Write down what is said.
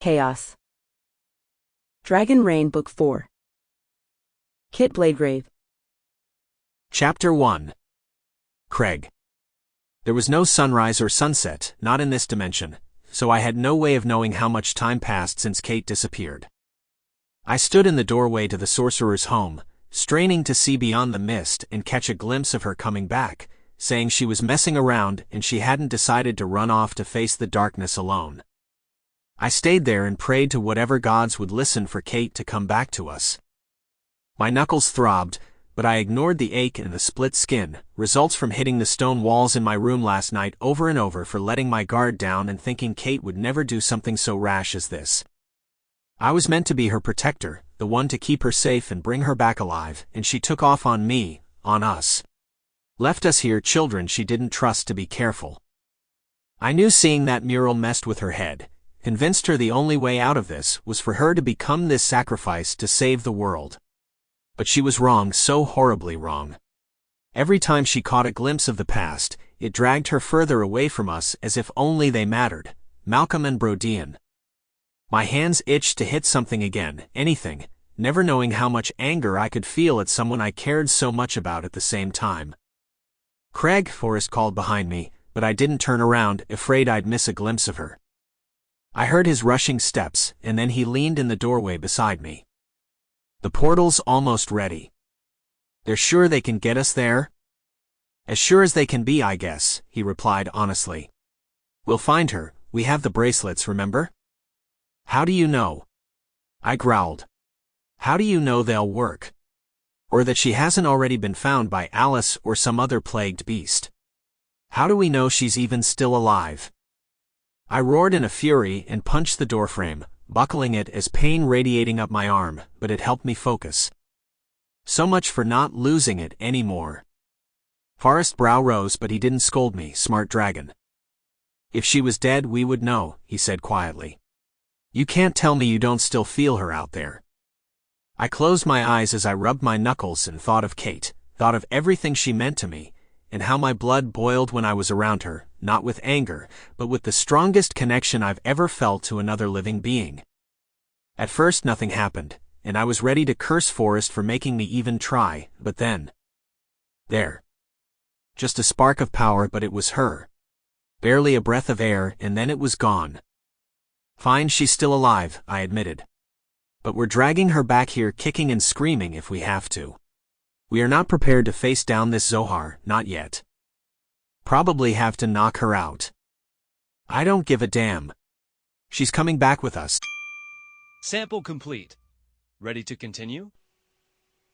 Chaos. Dragon Reign Book 4. Kit Bladegrave. Chapter 1. Craig. There was no sunrise or sunset, not in this dimension, so I had no way of knowing how much time passed since Kate disappeared. I stood in the doorway to the sorcerer's home, straining to see beyond the mist and catch a glimpse of her coming back, saying she was messing around and she hadn't decided to run off to face the darkness alone. I stayed there and prayed to whatever gods would listen for Kate to come back to us. My knuckles throbbed, but I ignored the ache and the split skin, results from hitting the stone walls in my room last night over and over for letting my guard down and thinking Kate would never do something so rash as this. I was meant to be her protector, the one to keep her safe and bring her back alive, and she took off on me, on us. Left us here children she didn't trust to be careful. I knew seeing that mural messed with her head, convinced her the only way out of this was for her to become this sacrifice to save the world. But she was wrong, so horribly wrong. Every time she caught a glimpse of the past, it dragged her further away from us as if only they mattered, Malcolm and Brodian. My hands itched to hit something again, anything, never knowing how much anger I could feel at someone I cared so much about at the same time. Craig, Forrest called behind me, but I didn't turn around, afraid I'd miss a glimpse of her. I heard his rushing steps, and then he leaned in the doorway beside me. The portal's almost ready. They're sure they can get us there? As sure as they can be, I guess, he replied honestly. We'll find her, we have the bracelets, remember? How do you know? I growled. How do you know they'll work? Or that she hasn't already been found by Alice or some other plagued beast? How do we know she's even still alive? I roared in a fury and punched the doorframe, buckling it as pain radiating up my arm, but it helped me focus. So much for not losing it anymore. Forrest's brow rose, but he didn't scold me, smart dragon. If she was dead, we would know, he said quietly. You can't tell me you don't still feel her out there. I closed my eyes as I rubbed my knuckles and thought of Kate, thought of everything she meant to me, and how my blood boiled when I was around her, not with anger, but with the strongest connection I've ever felt to another living being. At first nothing happened, and I was ready to curse Forrest for making me even try, but then... There. Just a spark of power, but it was her. Barely a breath of air, and then it was gone. Fine, she's still alive, I admitted. But we're dragging her back here kicking and screaming if we have to. We are not prepared to face down this Zohar, not yet. Probably have to knock her out. I don't give a damn. She's coming back with us. Sample complete. Ready to continue?